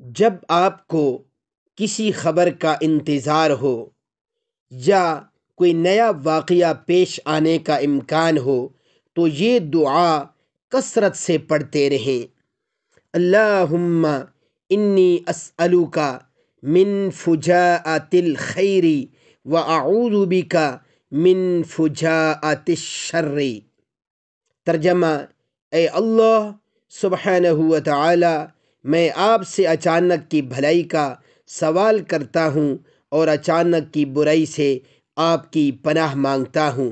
جب آپ کو کسی خبر کا انتظار ہو یا کوئی نیا واقعہ پیش آنے کا امکان ہو تو یہ دعا کثرت سے پڑھتے رہیں۔ اللہم انی اسألک من فجاءۃ الخیر واعوذ بک من فجاءۃ الشر۔ ترجمہ: اے اللہ سبحانہ و تعالی، میں آپ سے اچانک کی بھلائی کا سوال کرتا ہوں اور اچانک کی برائی سے آپ کی پناہ مانگتا ہوں۔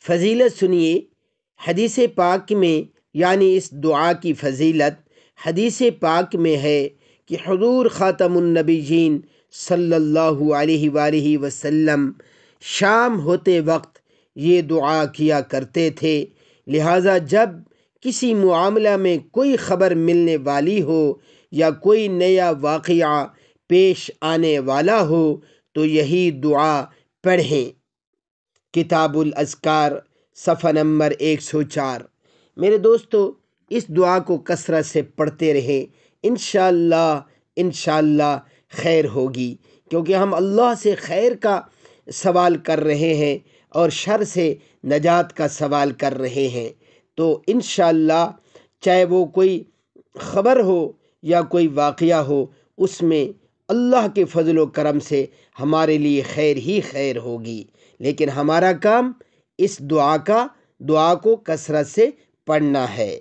فضیلت سنیے۔ حدیث پاک میں یعنی اس دعا کی فضیلت حدیث پاک میں ہے کہ حضور خاتم النبیین صلی اللہ علیہ وآلہ وسلم شام ہوتے وقت یہ دعا کیا کرتے تھے، لہٰذا جب کسی معاملہ میں کوئی خبر ملنے والی ہو یا کوئی نیا واقعہ پیش آنے والا ہو تو یہی دعا پڑھیں۔ کتاب الاذکار صفحہ نمبر 104۔ میرے دوستو، اس دعا کو کثرت سے پڑھتے رہیں، انشاءاللہ خیر ہوگی، کیونکہ ہم اللہ سے خیر کا سوال کر رہے ہیں اور شر سے نجات کا سوال کر رہے ہیں۔ تو انشاءاللہ چاہے وہ کوئی خبر ہو یا کوئی واقعہ ہو، اس میں اللہ کے فضل و کرم سے ہمارے لیے خیر ہی خیر ہوگی، لیکن ہمارا کام اس دعا کو کثرت سے پڑھنا ہے۔